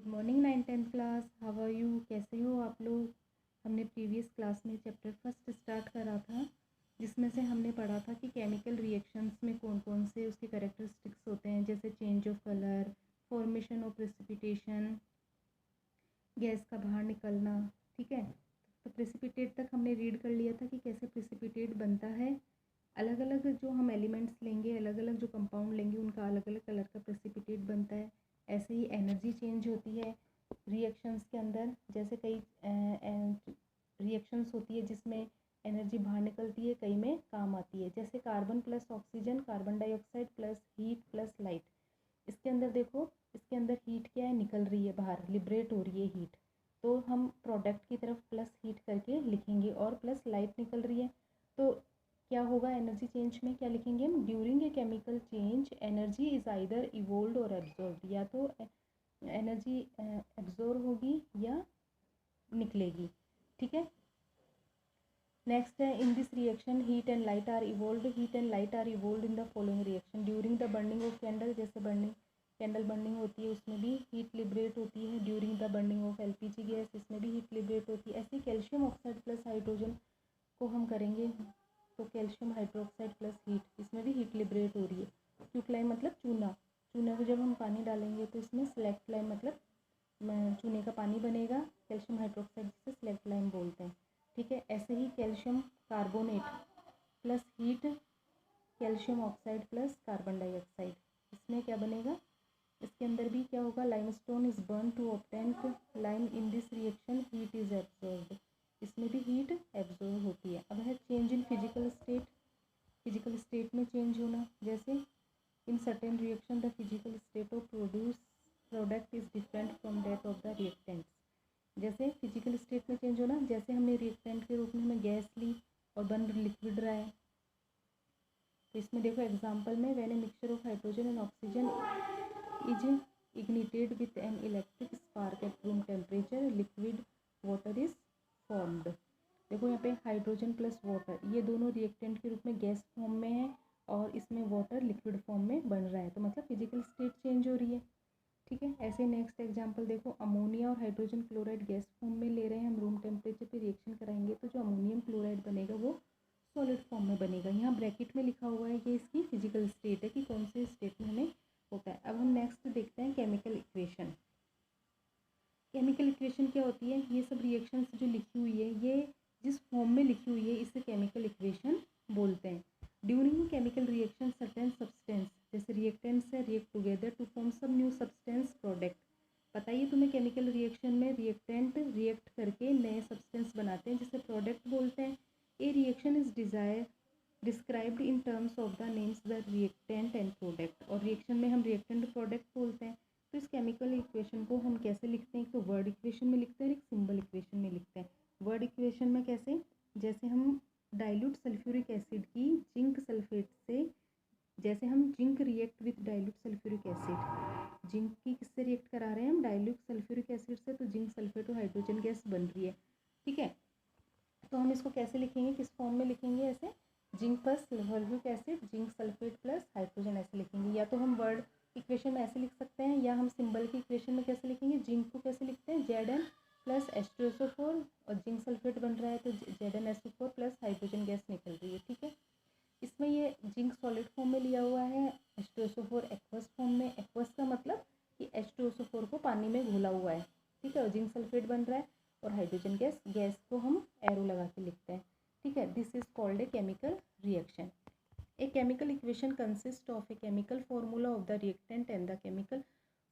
Good morning 9th-10th class, how are you? कैसे हो आप लोग? हमने प्रीवियस क्लास में चैप्टर फर्स्ट स्टार्ट करा था, जिसमें से हमने पढ़ा था कि केमिकल रिएक्शंस में कौन कौन से उसके कैरेक्टरिस्टिक्स होते हैं, जैसे change of colour, formation of precipitation, gas का बाहर निकलना। ठीक है, तो प्रेसिपिटेट तक हमने रीड कर लिया था कि कैसे प्रेसिपिटेट बनता है। अलग अलग जो हम एलिमेंट्स लेंगे, अलग अलग जो कंपाउंड लेंगे, उनका अलग अलग कलर का प्रेसिपिटेट बनता है। ऐसे ही एनर्जी चेंज होती है रिएक्शंस के अंदर, जैसे कई रिएक्शंस होती है जिसमें एनर्जी बाहर निकलती है, कई में काम आती है, जैसे carbon plus oxygen, carbon dioxide plus heat plus light. इसके अंदर देखो, इसके अंदर हीट क्या है, निकल रही है बाहर, लिबरेट हो रही है हीट, तो हम प्रोडक्ट की तरफ प्लस हीट करके लिखेंगे, और प्लस लाइट निकल रही है तो क्या होगा, एनर्जी चेंज में क्या लिखेंगे हम, during a chemical change energy is either evolved और एब्जॉर्ब्ड, या तो एनर्जी एब्जॉर्ब होगी या निकलेगी। ठीक है, नेक्स्ट है, in this reaction heat and light are evolved, heat and light are evolved in the following reaction during the burning of candle, जैसे बर्निंग कैंडल बर्निंग होती है उसमें भी हीट लिबरेट होती है। During the burning of LPG gas, इसमें भी heat liberate होती है। ऐसे कैल्शियम ऑक्साइड प्लस हाइड्रोजन को हम करेंगे तो कैल्शियम हाइड्रोक्साइड प्लस हीट, इसमें भी हीट लिबरेट हो रही है। क्यूक्लाइम मतलब चूना, चूना को जब हम पानी डालेंगे तो इसमें स्लैक्ट लाइम मतलब चूने का पानी बनेगा, कैल्शियम हाइड्रोक्साइड जिसे स्लैक्ट लाइम बोलते हैं। ठीक है, ऐसे ही calcium carbonate plus heat, calcium oxide plus carbon dioxide, इसमें क्या बनेगा, इसके अंदर भी क्या होगा, limestone is burn to obtain lime, in this reaction heat is absorbed, इसमें भी हीट एब्जॉर्ब होती है। अब है change in physical state, physical state में चेंज होना, जैसे in certain reaction the physical state of produce product is different from that of the reactants, जैसे फिजिकल स्टेट में चेंज होना, जैसे हमने रिएक्टेंट के रूप में हमें गैस ली और बन लिक्विड रहा है, तो इसमें देखो एग्जांपल में, when a mixture of hydrogen and oxygen is ignited with an electric spark at room temperature, liquid water is formed। देखो यहाँ पे हाइड्रोजन प्लस वाटर, ये दोनों रिएक्टेंट के रूप में गैस फॉर्म में है और इसमें वाटर लिक्विड फॉर्म में बन रहा है, तो मतलब फिजिकल स्टेट चेंज हो रही है। ठीक है, ऐसे नेक्स्ट एग्जांपल देखो, अमोनिया और हाइड्रोजन क्लोराइड गैस फॉर्म में ले रहे हैं हम, रूम टेम्परेचर पे रिएक्शन कराएंगे तो जो अमोनियम क्लोराइड बनेगा वो सॉलिड फॉर्म में बनेगा। यहाँ ब्रैकेट में लिखा हुआ है ये इसकी फिजिकल स्टेट है कि कौन से स्टेट में हमें होता है। अब हम नेक्स्ट देखते हैं केमिकल इक्वेशन। केमिकल इक्वेशन क्या होती है, ये सब रिएक्शंस जो लिखी हुई है, ये जिस फॉर्म में लिखी हुई है इसे केमिकल इक्वेशन बोलते हैं। During chemical reaction certain substance, जैसे रिएक्टेंट्स है, रिएक्ट टुगेदर टू फॉर्म सब न्यू सब्सटेंस प्रोडक्ट। पता ही तुम्हें केमिकल रिएक्शन में रिएक्टेंट रिएक्ट करके नए सब्सटेंस बनाते हैं जिसे प्रोडक्ट बोलते हैं। ए reaction is described in terms of the names the reactant and product, और रिएक्शन में हम रिएक्टेंट प्रोडक्ट बोलते हैं। तो इस केमिकल इक्वेशन को हम कैसे लिखते हैं, एक तो वर्ड इक्वेशन में लिखते हैं और एक सिंबल इक्वेशन में लिखते हैं। वर्ड इक्वेशन में कैसे, जैसे हम डाइल्यूट सल्फ्यूरिक एसिड की जिंक सल्फेट से, जैसे हम zinc react with dilute sulphuric acid, zinc की किससे रिएक्ट करा रहे हैं हम, डाइल्यूट सल्फ्यूरिक एसिड से, तो जिंक सल्फेट और हाइड्रोजन गैस बन रही है। ठीक है, तो हम इसको कैसे लिखेंगे, किस फॉर्म में लिखेंगे, ऐसे zinc plus sulphuric acid, zinc sulphate plus hydrogen, ऐसे लिखेंगे। या तो हम वर्ड इक्वेशन में ऐसे लिख सकते हैं, या हम सिंबल की इक्वेशन में कैसे लिखेंगे, जिंक को कैसे लिखते हैं, Zn प्लस H2SO4, और जिंक सल्फेट बन रहा है तो ZnSO4 प्लस हाइड्रोजन गैस निकल रही है। ठीक है, इसमें ये जिंक सॉलिड फॉर्म में लिया हुआ है, H2SO4 एक्वस फॉर्म में, एक्वस का मतलब कि H2SO4 को पानी में घोला हुआ है। ठीक है, और जिंक सल्फेट बन रहा है, और हाइड्रोजन गैस, गैस को हम एरो लगा के लिखते हैं। ठीक है, this is called a chemical reaction. A chemical equation consist of a chemical formula of the reactant and the chemical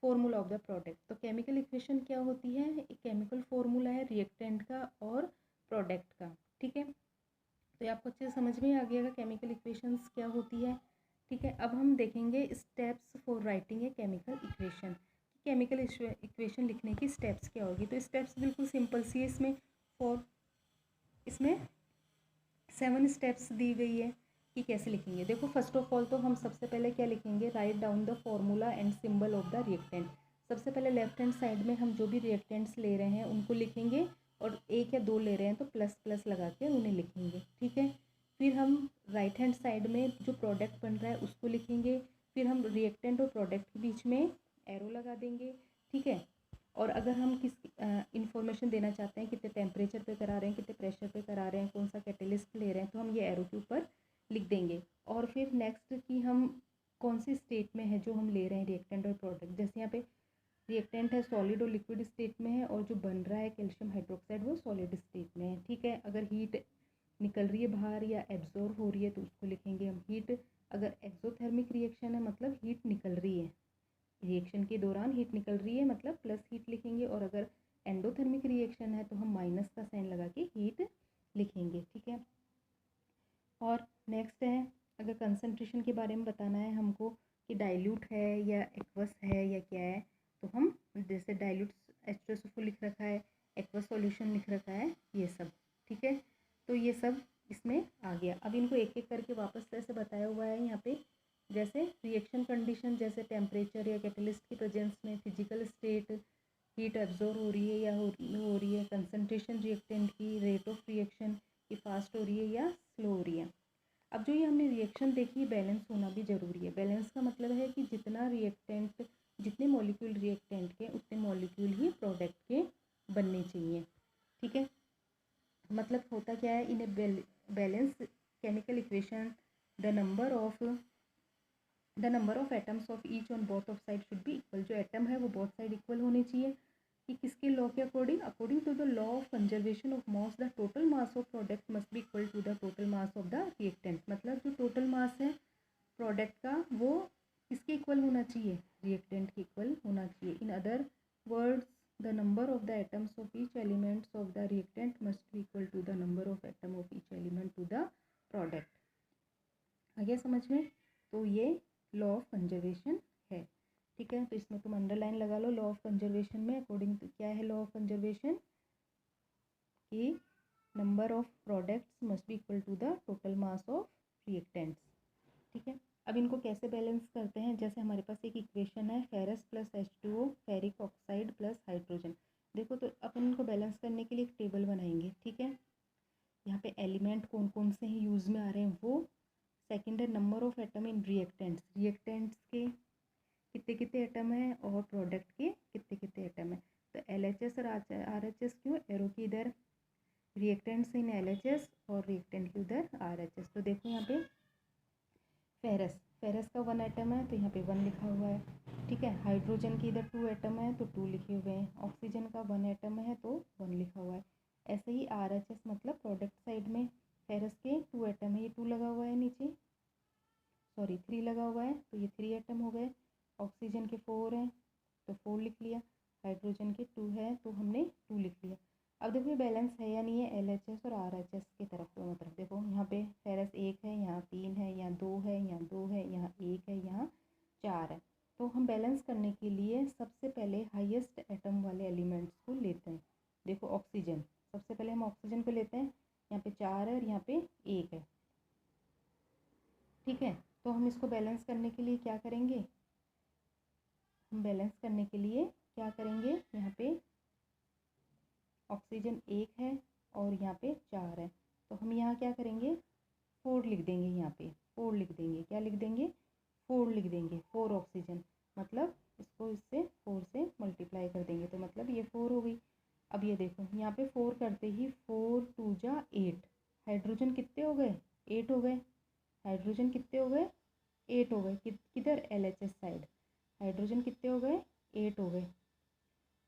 formula of the product. तो केमिकल इक्वेशन क्या होती है, एक केमिकल फॉर्मूला है रिएक्टेंट का और प्रोडक्ट का। ठीक है, तो ये आपको अच्छे से समझ में आ गया केमिकल इक्वेशंस क्या होती है। ठीक है, अब हम देखेंगे steps for writing a chemical equation, chemical equation लिखने की स्टेप्स क्या होगी। तो स्टेप्स बिल्कुल सिंपल सी है, इसमें 7 स्टेप्स दी गई है कि कैसे लिखेंगे। देखो, फर्स्ट ऑफ ऑल तो हम सबसे पहले क्या लिखेंगे, write down the formula and symbol of the reactant. सबसे पहले लेफ्ट हैंड साइड में हम जो भी रिएक्टेंट्स ले रहे हैं उनको लिखेंगे, और एक या दो ले रहे हैं तो प्लस प्लस लगा के उन्हें लिखेंगे। ठीक है, फिर हम राइट हैंड साइड में जो प्रोडक्ट बन रहा है उसको लिखेंगे, फिर हम रिएक्टेंट और प्रोडक्ट के बीच में एरो लगा देंगे। ठीक है, और अगर हम किस इंफॉर्मेशन देना चाहते हैं, कितने टेम्परेचर पे करा रहे हैं, कितने प्रेशर पे करा रहे हैं, कौन सा कैटेलिस्ट ले रहे हैं, तो हम ये एरो के ऊपर लिख देंगे। और फिर नेक्स्ट कि हम कौन सी स्टेट में है जो हम ले रहे हैं रिएक्टेंट और प्रोडक्ट। जैसे यहाँ पे रिएक्टेंट है सॉलिड और लिक्विड स्टेट में है, और जो बन रहा है कैल्शियम हाइड्रोक्साइड वो सॉलिड स्टेट में है। ठीक है, अगर हीट निकल रही है बाहर या एब्जॉर्ब हो रही है तो उसको लिखेंगे हम हीट। अगर एक्सोथर्मिक रिएक्शन है मतलब हीट निकल रही है, रिएक्शन के दौरान हीट निकल रही है मतलब प्लस हीट लिखेंगे। और अगर एंडोथर्मिक रिएक्शन है तो हम माइनस का साइन लगा के हीट लिखेंगे। ठीक है, और नेक्स्ट है अगर कंसंट्रेशन के बारे में बताना है हमको कि डाइल्यूट है या एक्वस है या क्या है, तो हम जैसे डाइल्यूट H2SO4 लिख रखा है, एक्वस सॉल्यूशन लिख रखा है, ये सब। ठीक है, तो ये सब इसमें आ गया। अब इनको एक एक करके वापस से बताया हुआ है यहाँ पे। जैसे रिएक्शन कंडीशन, जैसे टेम्परेचर या कैटलिस्ट की प्रेजेंस में, फिजिकल स्टेट, हीट एब्जॉर्ब हो रही है या हो रही है, कंसंट्रेशन रिएक्टेंट की, रेट ऑफ रिएक्शन कि फास्ट हो रही है या स्लो हो रही है। अब जो ये हमने रिएक्शन देखी, बैलेंस होना भी ज़रूरी है। बैलेंस का मतलब है कि जितना रिएक्टेंट, जितने मॉलिक्यूल रिएक्टेंट के उतने मॉलिक्यूल ही प्रोडक्ट के बनने चाहिए। ठीक है, मतलब होता क्या है, in a balance chemical equation the number of atoms of each on both of side should be equal. जो एटम है वो बोथ साइड इक्वल होने चाहिए। कि किसके लॉ के according, according to the law of conservation of mass the total mass of product must be equal to the total mass of the reactant. मतलब जो टोटल मास है प्रोडक्ट का वो किसके इक्वल होना चाहिए, रिएक्टेंट के इक्वल होना चाहिए। In other words the number of the atoms of each elements of the reactant must be equal to the number of atom of each element to the product. आ गया समझ में? तो ये लॉ ऑफ कंजर्वेशन है। ठीक है, तो इसमें तुम अंडरलाइन लगा लो। लॉ ऑफ कंजर्वेशन में अकॉर्डिंग टू क्या है, लॉ ऑफ कंजर्वेशन कि number of products must be equal to the total mass of reactants. ठीक है, अब इनको कैसे बैलेंस करते हैं। जैसे हमारे पास एक इक्वेशन है ferrous plus H2O ferric oxide plus hydrogen. देखो, तो अपन इनको बैलेंस करने के लिए एक टेबल बनाएंगे। ठीक है, यहाँ पे एलिमेंट कौन कौन से हैं यूज़ में आ रहे हैं वो। सेकेंड है number of atom in reactants, reactants के कितने कितने एटम है और प्रोडक्ट के कितने कितने एटम है। तो LHS और RHS क्यों, एरो की इधर रिएक्टेंट्स इन LHS और रिएक्टेंट की उधर RHS। तो देखो यहाँ पे फेरस का 1 एटम है तो यहाँ पे 1 लिखा हुआ है। ठीक है, हाइड्रोजन की इधर 2 एटम है तो 2 लिखे हुए हैं। ऑक्सीजन का 1 एटम है तो 1 लिखा हुआ है। ऐसे ही RHS मतलब प्रोडक्ट साइड में फेरस के 2 एटम है, ये 2 लगा हुआ है नीचे, सॉरी 3 लगा हुआ है तो ये 3 एटम हो गए। ऑक्सीजन के 4 हैं तो 4 लिख लिया। हाइड्रोजन के 2 है तो हमने 2 लिख लिया। अब देखो ये बैलेंस है या नहीं है LHS और RHS की तरफ। दोनों तरफ देखो, यहाँ पे फेरस 1 है, यहाँ 3 है, यहाँ 2 है, यहाँ 2 है, यहाँ 1 है, यहाँ 4 है। तो हम बैलेंस करने के लिए सबसे पहले हाईएस्ट एटम वाले एलिमेंट्स को लेते हैं। देखो ऑक्सीजन, सबसे पहले हम ऑक्सीजन को लेते हैं। यहाँ पे 4 है और यहाँ पे 1 है। ठीक है, तो हम इसको बैलेंस करने के लिए क्या करेंगे, हम बैलेंस करने के लिए क्या करेंगे, यहाँ पे ऑक्सीजन 1 है और यहाँ पे 4 है तो हम यहाँ क्या करेंगे, 4 लिख देंगे। यहाँ पे 4 लिख देंगे। क्या लिख देंगे, 4 लिख देंगे। 4 ऑक्सीजन, मतलब इसको इससे 4 से मल्टीप्लाई कर देंगे तो मतलब ये 4 हो गई। अब ये देखो यहाँ पे 4 करते ही 4 2 जा 8, हाइड्रोजन कितने हो गए, 8 हो गए। हाइड्रोजन कितने हो गए, 8 हो गए। किधर LHS साइड हाइड्रोजन कितने हो गए, 8 हो गए।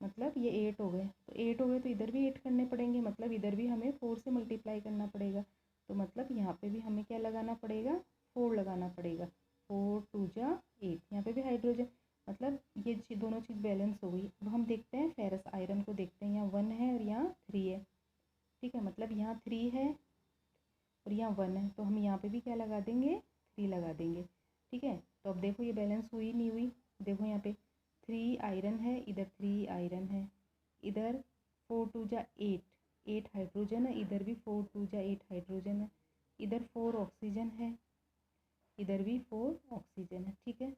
मतलब ये 8 हो गए, तो 8 हो गए तो इधर भी 8 करने पड़ेंगे, मतलब इधर भी हमें 4 से मल्टीप्लाई करना पड़ेगा। तो मतलब यहाँ पे भी हमें क्या लगाना पड़ेगा, 4 लगाना पड़ेगा। 4 2 जा 8, यहाँ पे भी हाइड्रोजन, मतलब ये दोनों चीज़ बैलेंस हो गई। अब हम देखते हैं फेरस आयरन को देखते हैं। यहाँ 1 है और यहाँ 3 है। ठीक है, मतलब यहाँ 3 है और यहाँ 1 है तो हम यहाँ पे भी क्या लगा देंगे, 3 लगा देंगे। ठीक है, तो अब देखो ये बैलेंस हुई नहीं हुई। देखो यहाँ पे 3 आयरन है, इधर 3 आयरन है, इधर 4 2 जा 8 हाइड्रोजन है, इधर भी 4 2 जा 8 हाइड्रोजन है, इधर 4 ऑक्सीजन है, इधर भी 4 ऑक्सीजन है। ठीक है,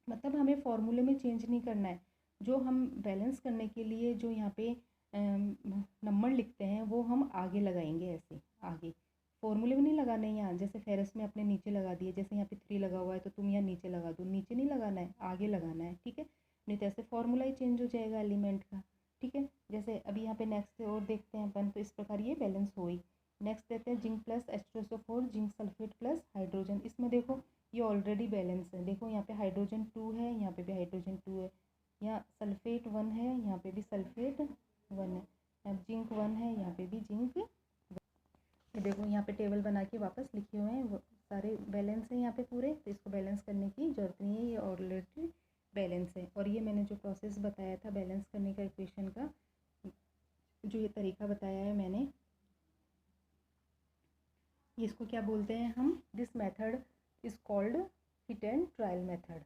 मतलब हमें फॉर्मूले में चेंज नहीं करना है। जो हम बैलेंस करने के लिए जो यहाँ पे नंबर लिखते हैं वो हम आगे लगाएंगे, ऐसे आगे फॉर्मूले में नहीं लगाना है। यहाँ जैसे फेरस में अपने नीचे लगा दिए, जैसे यहाँ पे 3 लगा हुआ है तो तुम यहाँ नीचे लगा दो, नीचे नहीं लगाना है, आगे लगाना है। ठीक है, नहीं तो ऐसे फॉर्मूला ही चेंज हो जाएगा एलिमेंट का। ठीक है, जैसे अभी यहाँ पे नेक्स्ट और देखते हैं अपन, तो इस प्रकार ये बैलेंस हो गई। नेक्स्ट देते हैं zinc plus H2SO4 zinc sulphate plus hydrogen. इसमें देखो ये ऑलरेडी बैलेंस है, देखो यहाँ पे हाइड्रोजन 2 है, यहाँ पे भी हाइड्रोजन 2 है, यहाँ सल्फेट 1 है, यहाँ पे भी सल्फेट 1 है, यहाँ जिंक 1 है, यहाँ पे भी जिंक। देखो यहाँ पे टेबल बना के वापस लिखे हुए हैं, वो सारे बैलेंस है यहाँ पे पूरे, तो इसको बैलेंस करने की जरूरत नहीं है, ये ऑलरेडी बैलेंस है। और ये मैंने जो प्रोसेस बताया था बैलेंस करने का इक्वेशन का, जो ये तरीका बताया है मैंने, इसको क्या बोलते हैं हम, this method is called hit and trial method.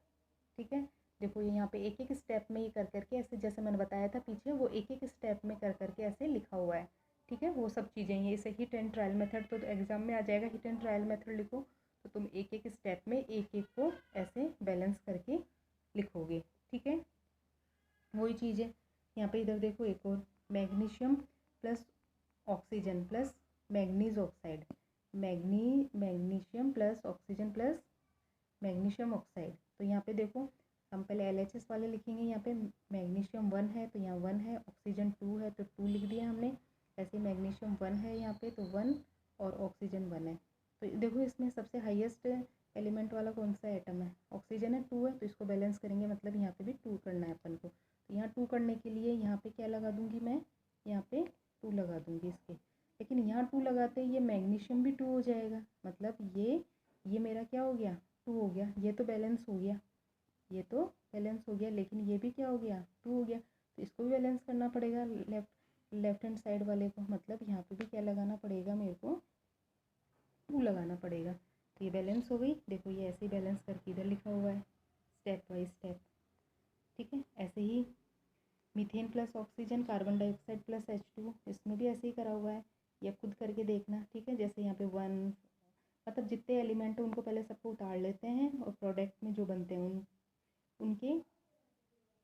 ठीक है, देखो ये यहाँ पे एक एक स्टेप में ये कर करके ऐसे, जैसे मैंने बताया था पीछे, वो एक एक स्टेप में कर करके ऐसे लिखा हुआ है। ठीक है, वो सब चीज़ें ये इसे हिट एंड ट्रायल मेथड, तो एग्जाम में आ जाएगा हिट एंड ट्रायल मेथड लिखो, तो तुम एक एक स्टेप में एक एक को ऐसे बैलेंस करके लिखोगे। ठीक है, वही चीज़ है यहाँ पे, इधर देखो एक और, magnesium plus oxygen plus manganese oxide, magnesium plus oxygen plus magnesium oxide. तो यहाँ पे देखो हम पहले LHS वाले लिखेंगे, यहाँ पे मैग्नीशियम 1 है तो यहाँ 1 है, ऑक्सीजन 2 है तो 2 लिख दिया हमने, ऐसे मैग्नीशियम 1 है यहाँ पे तो 1 और ऑक्सीजन 1 है। तो देखो इसमें सबसे हाईएस्ट एलिमेंट वाला कौन सा एटम है, ऑक्सीजन है, 2 है, तो इसको बैलेंस करेंगे, मतलब यहाँ पे भी 2 करना है अपन को। तो यहाँ 2 करने के लिए यहाँ पे क्या लगा दूँगी मैं, यहाँ पे 2 लगा दूँगी इसके, लेकिन यहाँ 2 लगाते ही ये मैग्नीशियम भी 2 हो जाएगा, मतलब ये मेरा क्या हो गया, 2 हो गया, ये तो बैलेंस हो गया, ये तो बैलेंस हो गया, लेकिन ये भी क्या हो गया, 2 हो गया, तो इसको भी बैलेंस करना पड़ेगा लेफ्ट हैंड साइड वाले को, मतलब यहाँ पे भी क्या लगाना पड़ेगा मेरे को, 2 लगाना पड़ेगा। तो ये बैलेंस हो गई, देखो ये ऐसे ही बैलेंस करके इधर लिखा हुआ है स्टेप बाय स्टेप। ठीक है, ऐसे ही methane plus oxygen carbon dioxide plus H2, इसमें भी ऐसे ही करा हुआ है, ये खुद करके देखना। ठीक है, जैसे यहाँ पे 1, मतलब जितने एलिमेंट हैं उनको पहले सबको उतार लेते हैं और प्रोडक्ट में जो बनते हैं उनके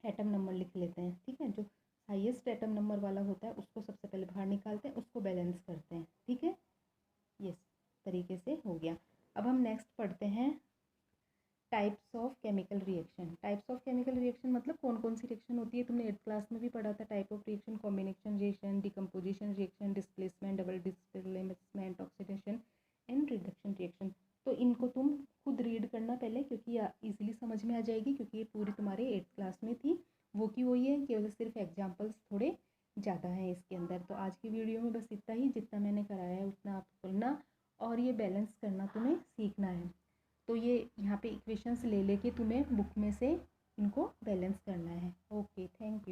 एटम नंबर लिख लेते हैं। ठीक है, जो हाईएस्ट एटम नंबर वाला होता है उसको सबसे पहले बाहर निकालते हैं, उसको बैलेंस करते हैं। ठीक है, ये तरीके से हो गया। अब हम नेक्स्ट पढ़ते हैं types of chemical reaction. Types of chemical reaction मतलब कौन कौन सी रिएक्शन होती है, तुमने 8th क्लास में भी पढ़ा था, type of reaction, combination reaction, decomposition reaction, displacement, double displacement, oxidation and reduction reaction. तो इनको तुम खुद रीड करना पहले, क्योंकि इजीली समझ में आ जाएगी, क्योंकि ये पूरी तुम्हारे 8th क्लास में थी, वो की वही है, केवल सिर्फ एग्जाम्पल्स थोड़े ज़्यादा हैं इसके अंदर। तो आज की वीडियो में बस इतना ही, जितना मैंने कराया है उतना आप सुनना और ये बैलेंस करना तुम्हें सीखना है। तो ये यहाँ पे इक्वेशंस ले लेके तुम्हें बुक में से इनको बैलेंस करना है। Okay, thank you.